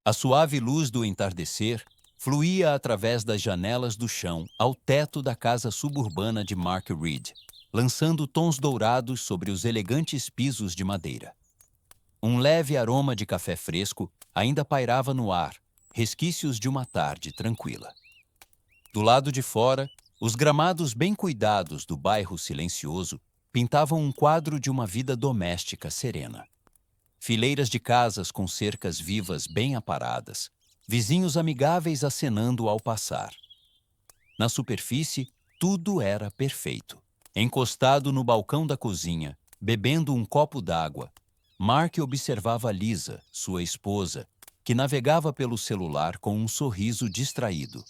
A suave luz do entardecer fluía através das janelas do chão ao teto da casa suburbana de Mark Reed, lançando tons dourados sobre os elegantes pisos de madeira. Um leve aroma de café fresco ainda pairava no ar, resquícios de uma tarde tranquila. Do lado de fora, os gramados bem cuidados do bairro silencioso pintavam um quadro de uma vida doméstica serena. Fileiras de casas com cercas vivas bem aparadas, vizinhos amigáveis acenando ao passar. Na superfície, tudo era perfeito. Encostado no balcão da cozinha, bebendo um copo d'água, Mark observava Lisa, sua esposa, que navegava pelo celular com um sorriso distraído.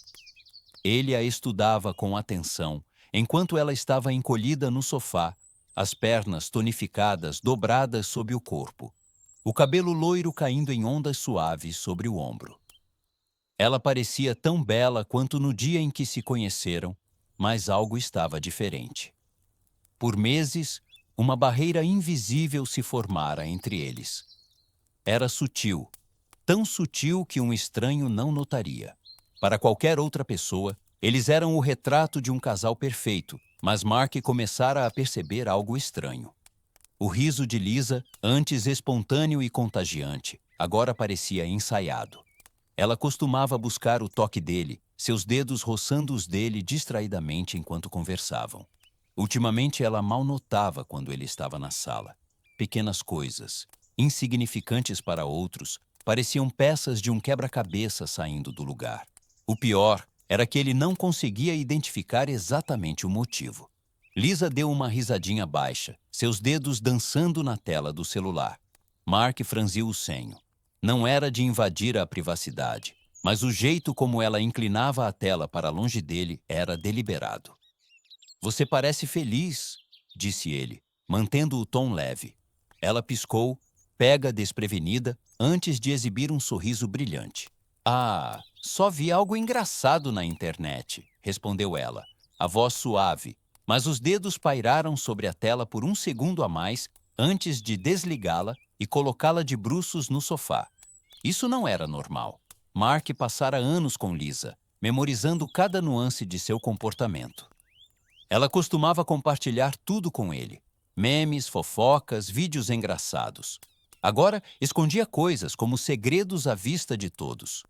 Ele a estudava com atenção, enquanto ela estava encolhida no sofá, as pernas tonificadas dobradas sob o corpo, o cabelo loiro caindo em ondas suaves sobre o ombro. Ela parecia tão bela quanto no dia em que se conheceram, mas algo estava diferente. Por meses, uma barreira invisível se formara entre eles. Era sutil, tão sutil que um estranho não notaria. Para qualquer outra pessoa, eles eram o retrato de um casal perfeito, mas Mark começara a perceber algo estranho. O riso de Lisa, antes espontâneo e contagiante, agora parecia ensaiado. Ela costumava buscar o toque dele, seus dedos roçando os dele distraidamente enquanto conversavam. Ultimamente ela mal notava quando ele estava na sala. Pequenas coisas, insignificantes para outros, pareciam peças de um quebra-cabeça saindo do lugar. O pior era que ele não conseguia identificar exatamente o motivo. Lisa deu uma risadinha baixa, seus dedos dançando na tela do celular. Mark franziu o senho. Não era de invadir a privacidade, mas o jeito como ela inclinava a tela para longe dele era deliberado. "Você parece feliz", disse ele, mantendo o tom leve. Ela piscou, pega desprevenida, antes de exibir um sorriso brilhante. "Ah, só vi algo engraçado na internet", respondeu ela, a voz suave, mas os dedos pairaram sobre a tela por um segundo a mais antes de desligá-la e colocá-la de bruços no sofá. Isso não era normal. Mark passara anos com Lisa, memorizando cada nuance de seu comportamento. Ela costumava compartilhar tudo com ele. Memes, fofocas, vídeos engraçados. Agora, escondia coisas como segredos à vista de todos.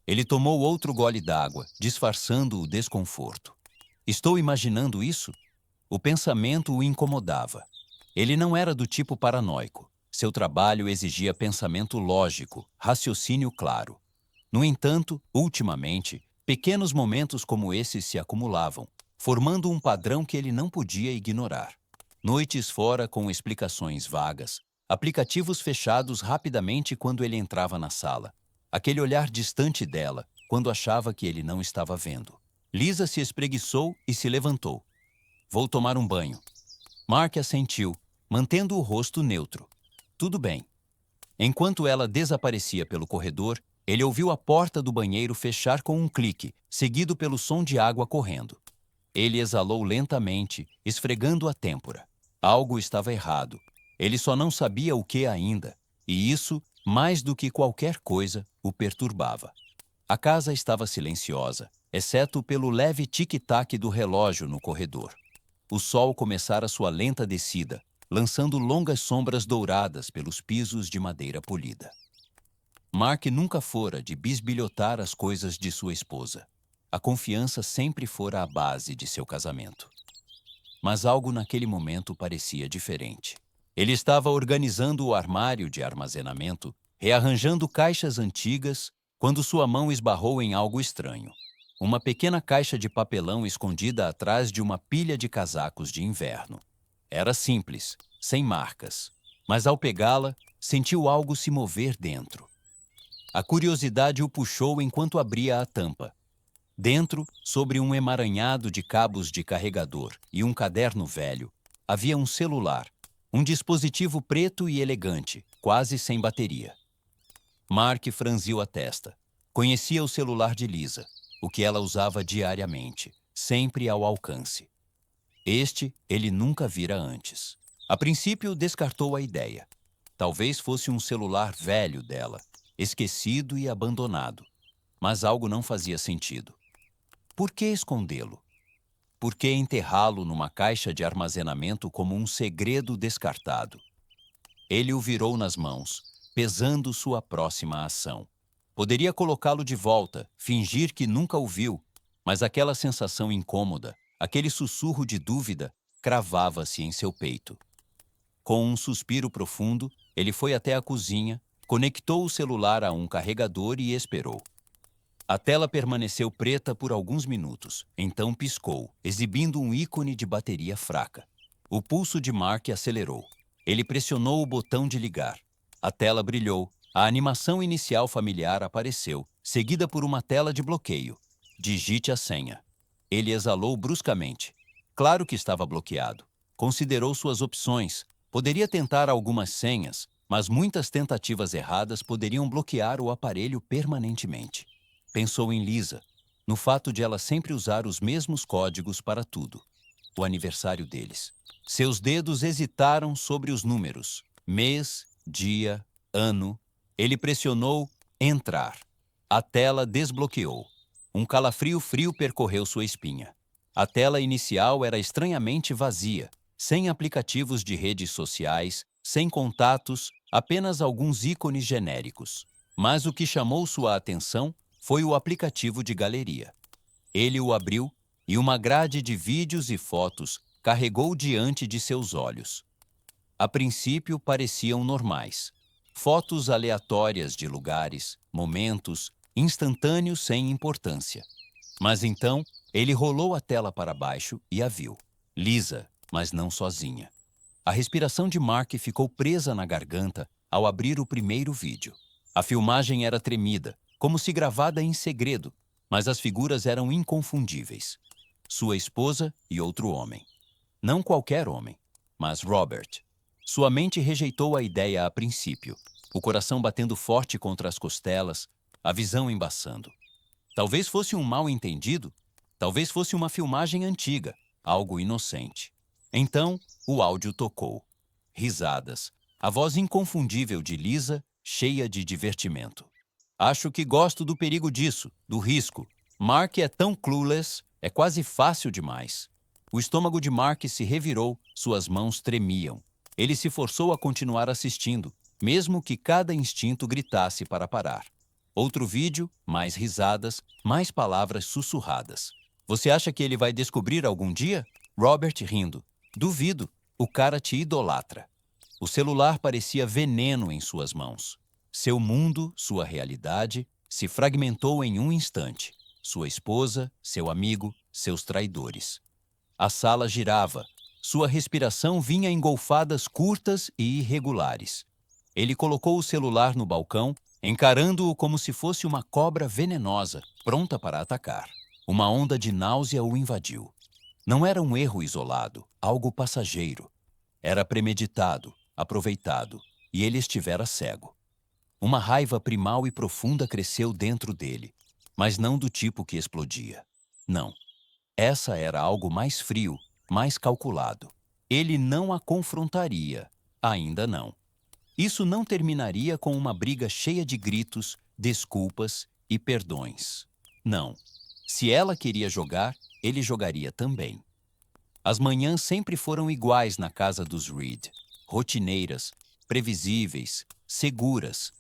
Ele tomou outro gole d'água, disfarçando o desconforto. "Estou imaginando isso?" O pensamento o incomodava. Ele não era do tipo paranoico. Seu trabalho exigia pensamento lógico, raciocínio claro. No entanto, ultimamente, pequenos momentos como esses se acumulavam, formando um padrão que ele não podia ignorar. Noites fora com explicações vagas, aplicativos fechados rapidamente quando ele entrava na sala, aquele olhar distante dela quando achava que ele não estava vendo. Lisa se espreguiçou e se levantou. "Vou tomar um banho." Mark assentiu, mantendo o rosto neutro. "Tudo bem." Enquanto ela desaparecia pelo corredor, ele ouviu a porta do banheiro fechar com um clique, seguido pelo som de água correndo. Ele exalou lentamente, esfregando a têmpora. Algo estava errado. Ele só não sabia o que ainda, e isso, mais do que qualquer coisa, o perturbava. A casa estava silenciosa, exceto pelo leve tic-tac do relógio no corredor. O sol começara sua lenta descida, lançando longas sombras douradas pelos pisos de madeira polida. Mark nunca fora de bisbilhotar as coisas de sua esposa. A confiança sempre fora a base de seu casamento. Mas algo naquele momento parecia diferente. Ele estava organizando o armário de armazenamento, rearranjando caixas antigas, quando sua mão esbarrou em algo estranho. Uma pequena caixa de papelão escondida atrás de uma pilha de casacos de inverno. Era simples, sem marcas, mas ao pegá-la, sentiu algo se mover dentro. A curiosidade o puxou enquanto abria a tampa. Dentro, sobre um emaranhado de cabos de carregador e um caderno velho, havia um celular, um dispositivo preto e elegante, quase sem bateria. Mark franziu a testa. Conhecia o celular de Lisa, o que ela usava diariamente, sempre ao alcance. Este ele nunca vira antes. A princípio, descartou a ideia. Talvez fosse um celular velho dela. esquecido e abandonado. Mas algo não fazia sentido. Por que escondê-lo? Por que enterrá-lo numa caixa de armazenamento como um segredo descartado? Ele o virou nas mãos, pesando sua próxima ação. Poderia colocá-lo de volta, fingir que nunca o viu, mas aquela sensação incômoda, aquele sussurro de dúvida, cravava-se em seu peito. Com um suspiro profundo, ele foi até a cozinha, conectou o celular a um carregador e esperou. A tela permaneceu preta por alguns minutos, então piscou, exibindo um ícone de bateria fraca. O pulso de Mark acelerou. Ele pressionou o botão de ligar. A tela brilhou. A animação inicial familiar apareceu, seguida por uma tela de bloqueio. Digite a senha. Ele exalou bruscamente. Claro que estava bloqueado. Considerou suas opções. Poderia tentar algumas senhas, mas muitas tentativas erradas poderiam bloquear o aparelho permanentemente. Pensou em Lisa, no fato de ela sempre usar os mesmos códigos para tudo. O aniversário deles. Seus dedos hesitaram sobre os números. Mês, dia, ano. Ele pressionou entrar. A tela desbloqueou. Um calafrio frio percorreu sua espinha. A tela inicial era estranhamente vazia, sem aplicativos de redes sociais, sem contatos, apenas alguns ícones genéricos. Mas o que chamou sua atenção foi o aplicativo de galeria. Ele o abriu e uma grade de vídeos e fotos carregou diante de seus olhos. A princípio pareciam normais. Fotos aleatórias de lugares, momentos, instantâneos sem importância. Mas então, ele rolou a tela para baixo e a viu. Lisa, mas não sozinha. A respiração de Mark ficou presa na garganta ao abrir o primeiro vídeo. A filmagem era tremida, como se gravada em segredo, mas as figuras eram inconfundíveis. Sua esposa e outro homem. Não qualquer homem, mas Robert. Sua mente rejeitou a ideia a princípio, o coração batendo forte contra as costelas, a visão embaçando. Talvez fosse um mal-entendido, talvez fosse uma filmagem antiga, algo inocente. Então, o áudio tocou. Risadas. A voz inconfundível de Lisa, cheia de divertimento. Acho que gosto do perigo disso, do risco. Mark é tão clueless, é quase fácil demais. O estômago de Mark se revirou, suas mãos tremiam. Ele se forçou a continuar assistindo, mesmo que cada instinto gritasse para parar. Outro vídeo, mais risadas, mais palavras sussurradas. Você acha que ele vai descobrir algum dia? Robert rindo. Duvido, o cara te idolatra. O celular parecia veneno em suas mãos. Seu mundo, sua realidade, se fragmentou em um instante. Sua esposa, seu amigo, seus traidores. A sala girava. Sua respiração vinha em golfadas curtas e irregulares. Ele colocou o celular no balcão, encarando-o como se fosse uma cobra venenosa, pronta para atacar. Uma onda de náusea o invadiu. Não era um erro isolado, algo passageiro. Era premeditado, aproveitado, e ele estivera cego. Uma raiva primal e profunda cresceu dentro dele, mas não do tipo que explodia. Não. Essa era algo mais frio, mais calculado. Ele não a confrontaria, ainda não. Isso não terminaria com uma briga cheia de gritos, desculpas e perdões. Não. Se ela queria jogar, ele jogaria também. As manhãs sempre foram iguais na casa dos Reed. Rotineiras, previsíveis, seguras.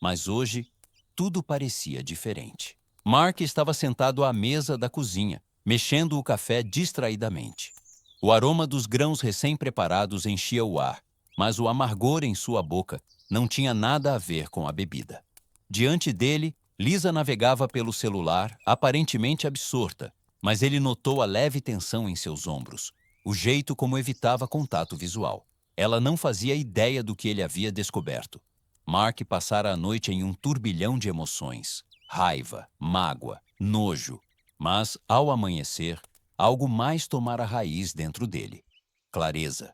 Mas hoje, tudo parecia diferente. Mark estava sentado à mesa da cozinha, mexendo o café distraidamente. O aroma dos grãos recém-preparados enchia o ar, mas o amargor em sua boca não tinha nada a ver com a bebida. Diante dele, Lisa navegava pelo celular, aparentemente absorta, mas ele notou a leve tensão em seus ombros, o jeito como evitava contato visual. Ela não fazia ideia do que ele havia descoberto. Mark passara a noite em um turbilhão de emoções. Raiva, mágoa, nojo. Mas, ao amanhecer, algo mais tomara raiz dentro dele. Clareza.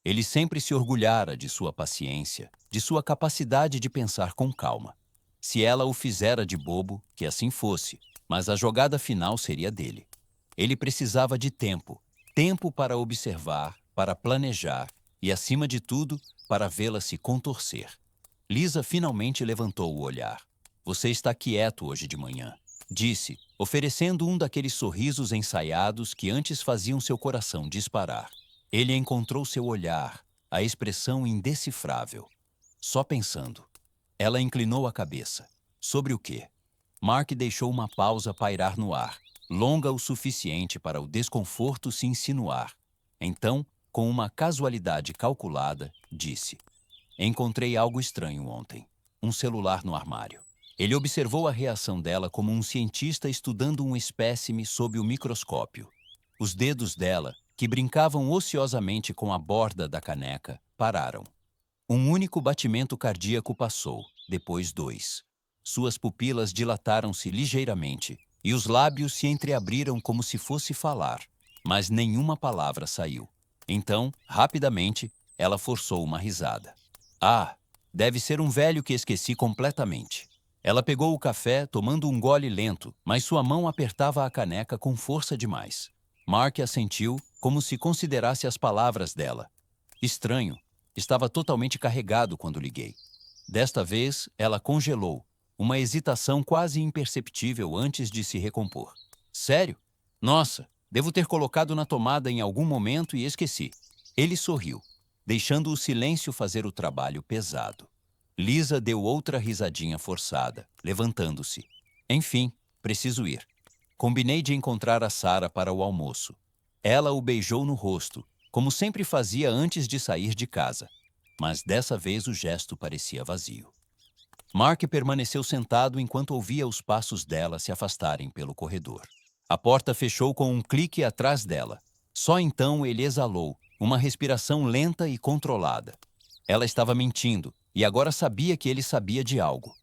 Ele sempre se orgulhara de sua paciência, de sua capacidade de pensar com calma. Se ela o fizera de bobo, que assim fosse, mas a jogada final seria dele. Ele precisava de tempo, tempo para observar, para planejar e, acima de tudo, para vê-la se contorcer. Lisa finalmente levantou o olhar. Você está quieto hoje de manhã, disse, oferecendo um daqueles sorrisos ensaiados que antes faziam seu coração disparar. Ele encontrou seu olhar, a expressão indecifrável. Só pensando. Ela inclinou a cabeça. Sobre o quê? Mark deixou uma pausa pairar no ar, longa o suficiente para o desconforto se insinuar. Então, com uma casualidade calculada, disse: Encontrei algo estranho ontem. Um celular no armário. Ele observou a reação dela como um cientista estudando um espécime sob o microscópio. Os dedos dela, que brincavam ociosamente com a borda da caneca, pararam. Um único batimento cardíaco passou, depois dois. Suas pupilas dilataram-se ligeiramente e os lábios se entreabriram como se fosse falar, mas nenhuma palavra saiu. Então, rapidamente, ela forçou uma risada. Ah, deve ser um velho que esqueci completamente. Ela pegou o café, tomando um gole lento, mas sua mão apertava a caneca com força demais. Mark assentiu, como se considerasse as palavras dela. Estranho, estava totalmente carregado quando liguei. Desta vez, ela congelou, uma hesitação quase imperceptível antes de se recompor. Sério? Nossa, devo ter colocado na tomada em algum momento e esqueci. Ele sorriu, deixando o silêncio fazer o trabalho pesado. Lisa deu outra risadinha forçada, levantando-se. Enfim, preciso ir. Combinei de encontrar a Sarah para o almoço. Ela o beijou no rosto, como sempre fazia antes de sair de casa. Mas dessa vez o gesto parecia vazio. Mark permaneceu sentado enquanto ouvia os passos dela se afastarem pelo corredor. A porta fechou com um clique atrás dela. Só então ele exalou, uma respiração lenta e controlada. Ela estava mentindo, e agora sabia que ele sabia de algo.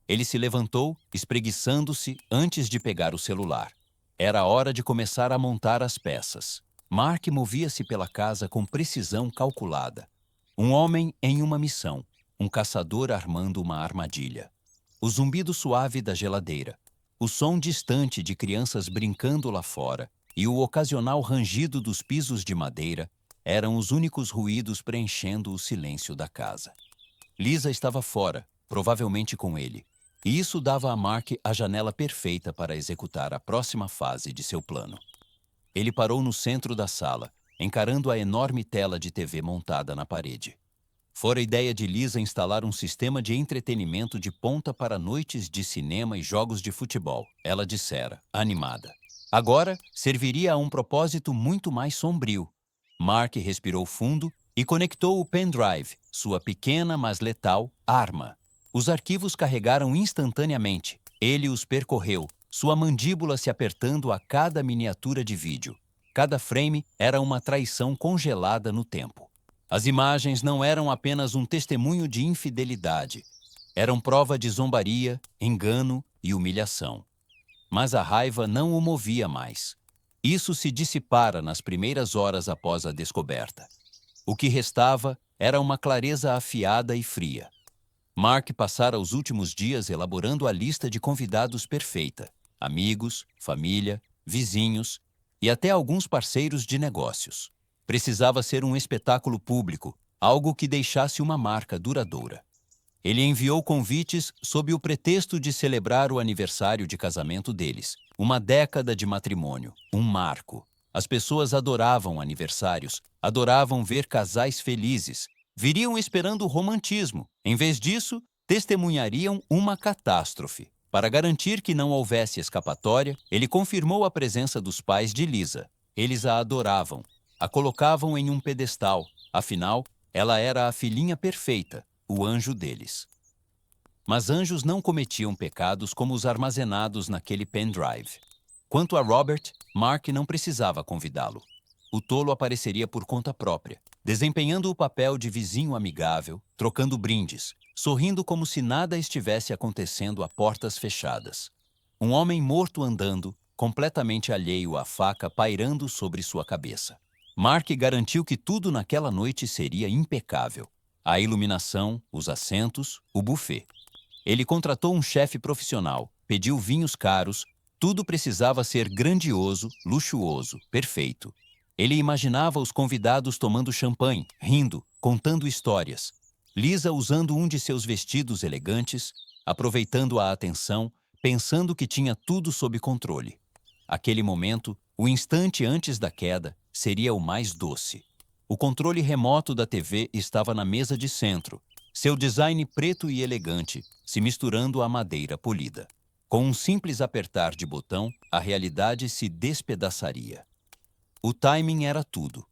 Ele se levantou, espreguiçando-se antes de pegar o celular. Era hora de começar a montar as peças. Mark movia-se pela casa com precisão calculada. Um homem em uma missão, um caçador armando uma armadilha. O zumbido suave da geladeira, o som distante de crianças brincando lá fora e o ocasional rangido dos pisos de madeira eram os únicos ruídos preenchendo o silêncio da casa. Lisa estava fora, provavelmente com ele, e isso dava a Mark a janela perfeita para executar a próxima fase de seu plano. Ele parou no centro da sala, encarando a enorme tela de TV montada na parede. Fora a ideia de Lisa instalar um sistema de entretenimento de ponta para noites de cinema e jogos de futebol, ela dissera, animada. Agora, serviria a um propósito muito mais sombrio. Mark respirou fundo e conectou o pendrive, sua pequena, mas letal, arma. Os arquivos carregaram instantaneamente. Ele os percorreu, sua mandíbula se apertando a cada miniatura de vídeo. Cada frame era uma traição congelada no tempo. As imagens não eram apenas um testemunho de infidelidade. Eram prova de zombaria, engano e humilhação. Mas a raiva não o movia mais. Isso se dissipara nas primeiras horas após a descoberta. O que restava era uma clareza afiada e fria. Mark passara os últimos dias elaborando a lista de convidados perfeita. Amigos, família, vizinhos e até alguns parceiros de negócios. Precisava ser um espetáculo público, algo que deixasse uma marca duradoura. Ele enviou convites sob o pretexto de celebrar o aniversário de casamento deles, uma década de matrimônio, um marco. As pessoas adoravam aniversários, adoravam ver casais felizes, viriam esperando romantismo. Em vez disso, testemunhariam uma catástrofe. Para garantir que não houvesse escapatória, ele confirmou a presença dos pais de Lisa. Eles a adoravam, a colocavam em um pedestal, afinal, ela era a filhinha perfeita, o anjo deles. Mas anjos não cometiam pecados como os armazenados naquele pendrive. Quanto a Robert, Mark não precisava convidá-lo. O tolo apareceria por conta própria, desempenhando o papel de vizinho amigável, trocando brindes, sorrindo como se nada estivesse acontecendo a portas fechadas. Um homem morto andando, completamente alheio à faca pairando sobre sua cabeça. Mark garantiu que tudo naquela noite seria impecável. A iluminação, os assentos, o buffet. Ele contratou um chefe profissional, pediu vinhos caros, tudo precisava ser grandioso, luxuoso, perfeito. Ele imaginava os convidados tomando champanhe, rindo, contando histórias. Lisa usando um de seus vestidos elegantes, aproveitando a atenção, pensando que tinha tudo sob controle. Aquele momento, o instante antes da queda, seria o mais doce. O controle remoto da TV estava na mesa de centro, seu design preto e elegante, se misturando à madeira polida. Com um simples apertar de botão, a realidade se despedaçaria. O timing era tudo.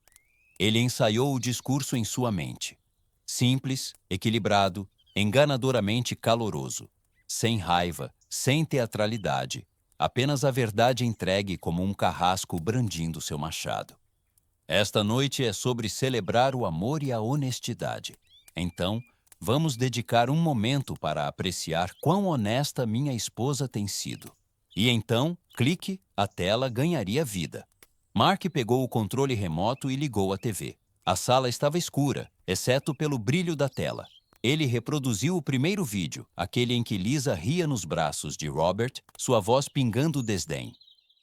Ele ensaiou o discurso em sua mente. Simples, equilibrado, enganadoramente caloroso. Sem raiva, sem teatralidade. Apenas a verdade entregue como um carrasco brandindo seu machado. Esta noite é sobre celebrar o amor e a honestidade. Então, vamos dedicar um momento para apreciar quão honesta minha esposa tem sido. E então, clique, a tela ganharia vida. Mark pegou o controle remoto e ligou a TV. A sala estava escura, exceto pelo brilho da tela. Ele reproduziu o primeiro vídeo, aquele em que Lisa ria nos braços de Robert, sua voz pingando desdém.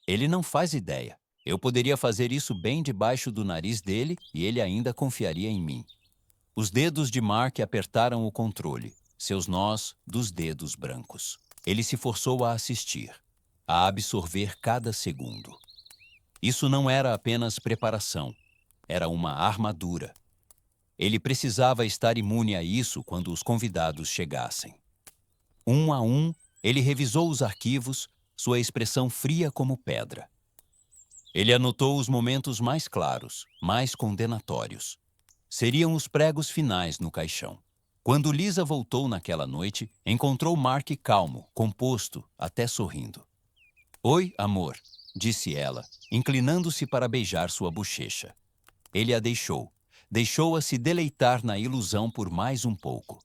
Ele não faz ideia. Eu poderia fazer isso bem debaixo do nariz dele e ele ainda confiaria em mim. Os dedos de Mark apertaram o controle, seus nós dos dedos brancos. Ele se forçou a assistir, a absorver cada segundo. Isso não era apenas preparação, era uma armadura. Ele precisava estar imune a isso quando os convidados chegassem. Um a um, ele revisou os arquivos, sua expressão fria como pedra. Ele anotou os momentos mais claros, mais condenatórios. Seriam os pregos finais no caixão. Quando Lisa voltou naquela noite, encontrou Mark calmo, composto, até sorrindo. "Oi, amor", disse ela, inclinando-se para beijar sua bochecha. Ele a deixou-a se deleitar na ilusão por mais um pouco.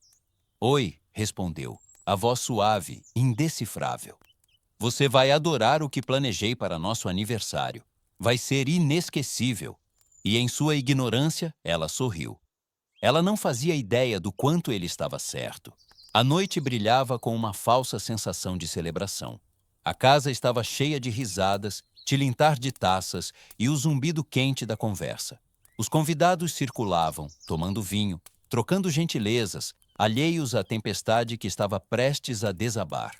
"Oi", respondeu, a voz suave, indecifrável. "Você vai adorar o que planejei para nosso aniversário. Vai ser inesquecível." E em sua ignorância, ela sorriu. Ela não fazia ideia do quanto ele estava certo. A noite brilhava com uma falsa sensação de celebração. A casa estava cheia de risadas, tilintar de taças e o zumbido quente da conversa. Os convidados circulavam, tomando vinho, trocando gentilezas, alheios à tempestade que estava prestes a desabar.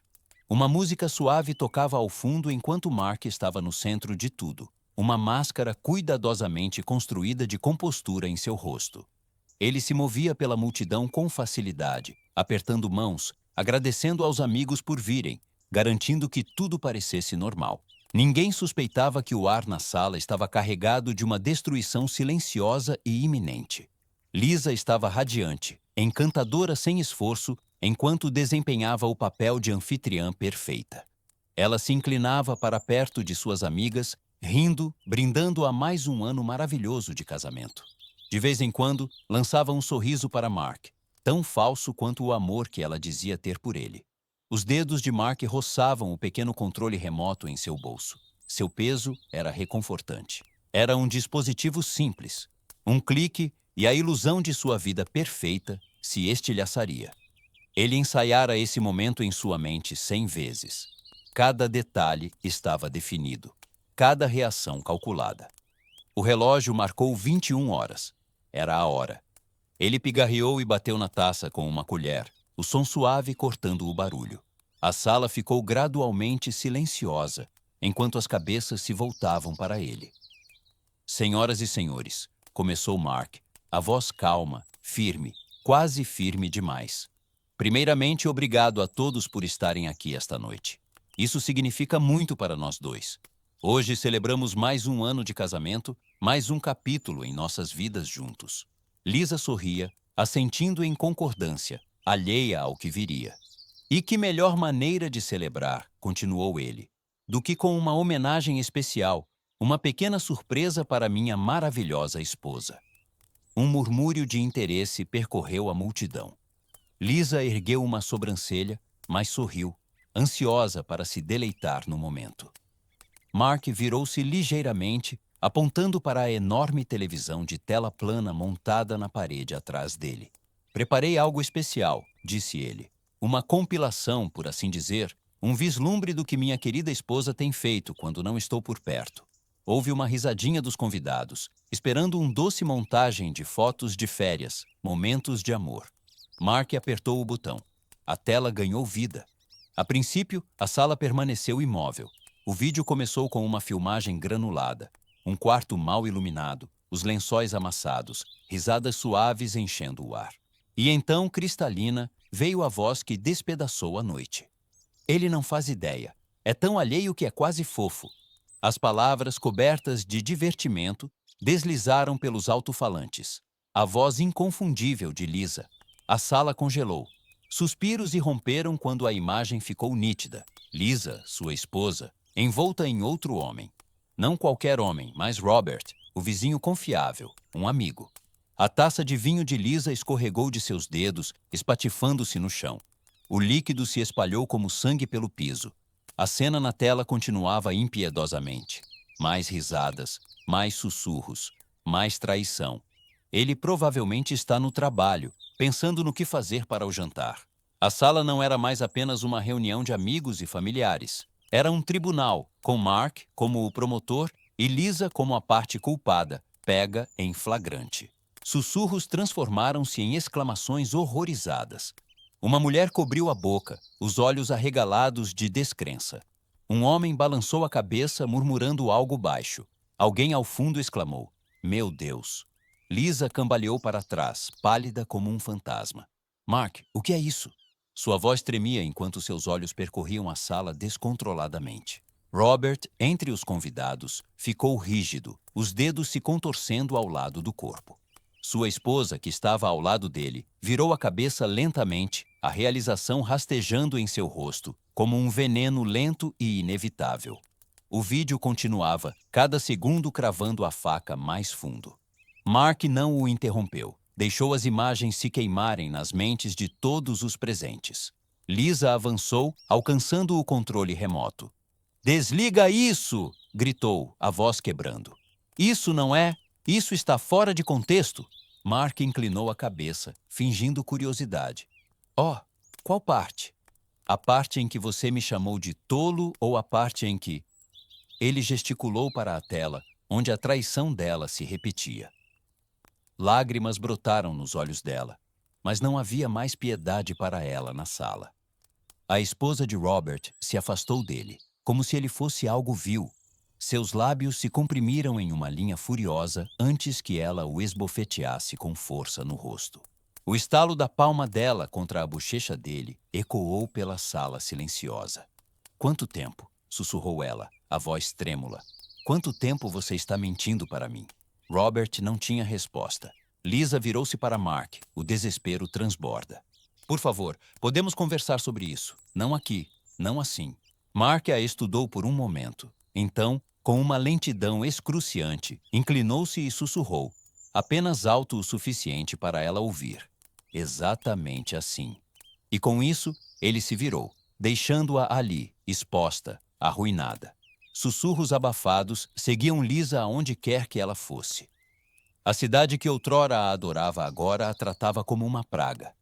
Uma música suave tocava ao fundo enquanto Mark estava no centro de tudo, uma máscara cuidadosamente construída de compostura em seu rosto. Ele se movia pela multidão com facilidade, apertando mãos, agradecendo aos amigos por virem, garantindo que tudo parecesse normal. Ninguém suspeitava que o ar na sala estava carregado de uma destruição silenciosa e iminente. Lisa estava radiante, encantadora sem esforço, enquanto desempenhava o papel de anfitriã perfeita. Ela se inclinava para perto de suas amigas, rindo, brindando a mais um ano maravilhoso de casamento. De vez em quando, lançava um sorriso para Mark, tão falso quanto o amor que ela dizia ter por ele. Os dedos de Mark roçavam o pequeno controle remoto em seu bolso. Seu peso era reconfortante. Era um dispositivo simples. Um clique e a ilusão de sua vida perfeita se estilhaçaria. Ele ensaiara esse momento em sua mente 100 vezes. Cada detalhe estava definido. Cada reação calculada. O relógio marcou 21 horas. Era a hora. Ele pigarreou e bateu na taça com uma colher, o som suave cortando o barulho. A sala ficou gradualmente silenciosa, enquanto as cabeças se voltavam para ele. "Senhoras e senhores", começou Mark, a voz calma, firme, quase firme demais. "Primeiramente, obrigado a todos por estarem aqui esta noite. Isso significa muito para nós dois. Hoje celebramos mais um ano de casamento, mais um capítulo em nossas vidas juntos." Lisa sorria, assentindo em concordância, alheia ao que viria. "E que melhor maneira de celebrar", continuou ele, "do que com uma homenagem especial, uma pequena surpresa para minha maravilhosa esposa." Um murmúrio de interesse percorreu a multidão. Lisa ergueu uma sobrancelha, mas sorriu, ansiosa para se deleitar no momento. Mark virou-se ligeiramente, apontando para a enorme televisão de tela plana montada na parede atrás dele. "Preparei algo especial", disse ele. "Uma compilação, por assim dizer, um vislumbre do que minha querida esposa tem feito quando não estou por perto." Houve uma risadinha dos convidados, esperando um doce montagem de fotos de férias, momentos de amor. Mark apertou o botão. A tela ganhou vida. A princípio, a sala permaneceu imóvel. O vídeo começou com uma filmagem granulada. Um quarto mal iluminado, os lençóis amassados, risadas suaves enchendo o ar. E então, cristalina, veio a voz que despedaçou a noite. Ele não faz ideia. É tão alheio que é quase fofo. As palavras, cobertas de divertimento, deslizaram pelos alto-falantes. A voz inconfundível de Lisa. A sala congelou. Suspiros irromperam quando a imagem ficou nítida. Lisa, sua esposa, envolta em outro homem. Não qualquer homem, mas Robert, o vizinho confiável, um amigo. A taça de vinho de Lisa escorregou de seus dedos, espatifando-se no chão. O líquido se espalhou como sangue pelo piso. A cena na tela continuava impiedosamente. Mais risadas, mais sussurros, mais traição. Ele provavelmente está no trabalho, pensando no que fazer para o jantar. A sala não era mais apenas uma reunião de amigos e familiares. Era um tribunal, com Mark como o promotor e Lisa como a parte culpada, pega em flagrante. Sussurros transformaram-se em exclamações horrorizadas. Uma mulher cobriu a boca, os olhos arregalados de descrença. Um homem balançou a cabeça, murmurando algo baixo. Alguém ao fundo exclamou: "Meu Deus!" Lisa cambaleou para trás, pálida como um fantasma. "Mark, o que é isso?" Sua voz tremia enquanto seus olhos percorriam a sala descontroladamente. Robert, entre os convidados, ficou rígido, os dedos se contorcendo ao lado do corpo. Sua esposa, que estava ao lado dele, virou a cabeça lentamente, a realização rastejando em seu rosto, como um veneno lento e inevitável. O vídeo continuava, cada segundo cravando a faca mais fundo. Mark não o interrompeu. Deixou as imagens se queimarem nas mentes de todos os presentes. Lisa avançou, alcançando o controle remoto. "Desliga isso!" gritou, a voz quebrando. "Isso não é... Isso está fora de contexto." Mark inclinou a cabeça, fingindo curiosidade. "Oh, qual parte? A parte em que você me chamou de tolo ou a parte em que..." Ele gesticulou para a tela, onde a traição dela se repetia. Lágrimas brotaram nos olhos dela, mas não havia mais piedade para ela na sala. A esposa de Robert se afastou dele, como se ele fosse algo vil. Seus lábios se comprimiram em uma linha furiosa antes que ela o esbofeteasse com força no rosto. O estalo da palma dela contra a bochecha dele ecoou pela sala silenciosa. "Quanto tempo?" sussurrou ela, a voz trêmula. "Quanto tempo você está mentindo para mim?" Robert não tinha resposta. Lisa virou-se para Mark. O desespero transborda. "Por favor, podemos conversar sobre isso. Não aqui, não assim." Mark a estudou por um momento. Então, com uma lentidão excruciante, inclinou-se e sussurrou, apenas alto o suficiente para ela ouvir. "Exatamente assim." E com isso, ele se virou, deixando-a ali, exposta, arruinada. Sussurros abafados seguiam Lisa aonde quer que ela fosse. A cidade que outrora a adorava agora a tratava como uma praga.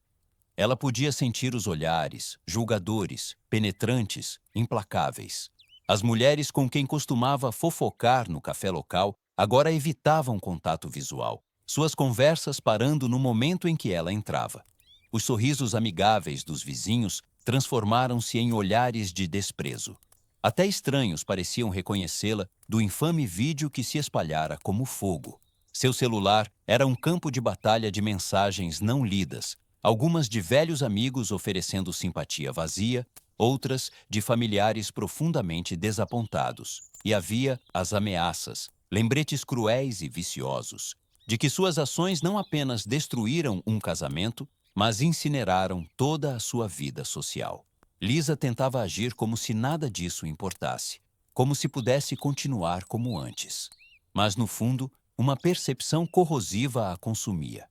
Ela podia sentir os olhares, julgadores, penetrantes, implacáveis. As mulheres com quem costumava fofocar no café local agora evitavam contato visual, suas conversas parando no momento em que ela entrava. Os sorrisos amigáveis dos vizinhos transformaram-se em olhares de desprezo. Até estranhos pareciam reconhecê-la do infame vídeo que se espalhara como fogo. Seu celular era um campo de batalha de mensagens não lidas, algumas de velhos amigos oferecendo simpatia vazia, outras de familiares profundamente desapontados. E havia as ameaças, lembretes cruéis e viciosos, de que suas ações não apenas destruíram um casamento, mas incineraram toda a sua vida social. Lisa tentava agir como se nada disso importasse, como se pudesse continuar como antes. Mas, no fundo, uma percepção corrosiva a consumia.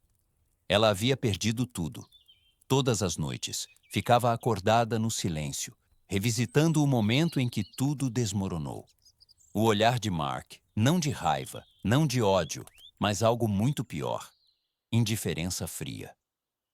Ela havia perdido tudo. Todas as noites, ficava acordada no silêncio, revisitando o momento em que tudo desmoronou. O olhar de Mark, não de raiva, não de ódio, mas algo muito pior: indiferença fria.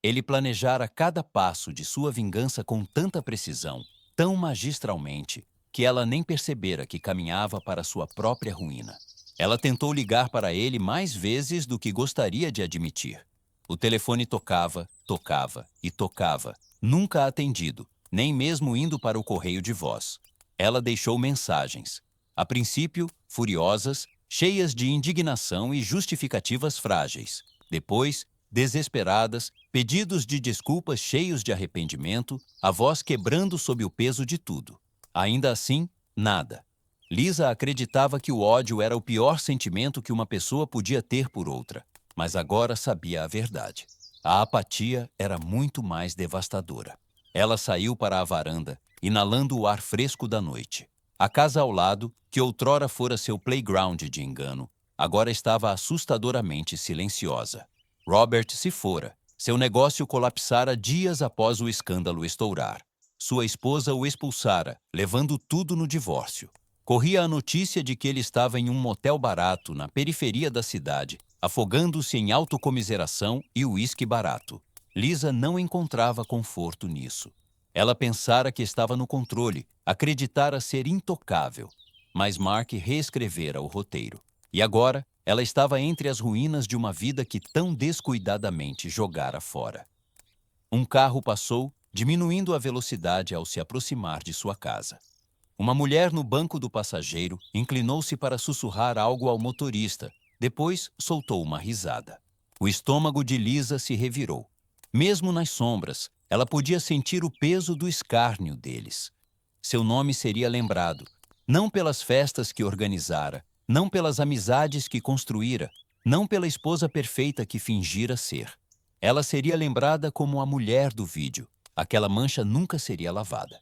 Ele planejara cada passo de sua vingança com tanta precisão, tão magistralmente, que ela nem percebera que caminhava para sua própria ruína. Ela tentou ligar para ele mais vezes do que gostaria de admitir. O telefone tocava, tocava e tocava, nunca atendido, nem mesmo indo para o correio de voz. Ela deixou mensagens. A princípio, furiosas, cheias de indignação e justificativas frágeis. Depois, desesperadas, pedidos de desculpas cheios de arrependimento, a voz quebrando sob o peso de tudo. Ainda assim, nada. Lisa acreditava que o ódio era o pior sentimento que uma pessoa podia ter por outra, mas agora sabia a verdade. A apatia era muito mais devastadora. Ela saiu para a varanda, inalando o ar fresco da noite. A casa ao lado, que outrora fora seu playground de engano, agora estava assustadoramente silenciosa. Robert se fora. Seu negócio colapsara dias após o escândalo estourar. Sua esposa o expulsara, levando tudo no divórcio. Corria a notícia de que ele estava em um motel barato na periferia da cidade, afogando-se em autocomiseração e uísque barato. Lisa não encontrava conforto nisso. Ela pensara que estava no controle, acreditara ser intocável. Mas Mark reescrevera o roteiro. E agora, ela estava entre as ruínas de uma vida que tão descuidadamente jogara fora. Um carro passou, diminuindo a velocidade ao se aproximar de sua casa. Uma mulher no banco do passageiro inclinou-se para sussurrar algo ao motorista. Depois, soltou uma risada. O estômago de Lisa se revirou. Mesmo nas sombras, ela podia sentir o peso do escárnio deles. Seu nome seria lembrado, não pelas festas que organizara, não pelas amizades que construíra, não pela esposa perfeita que fingira ser. Ela seria lembrada como a mulher do vídeo. Aquela mancha nunca seria lavada.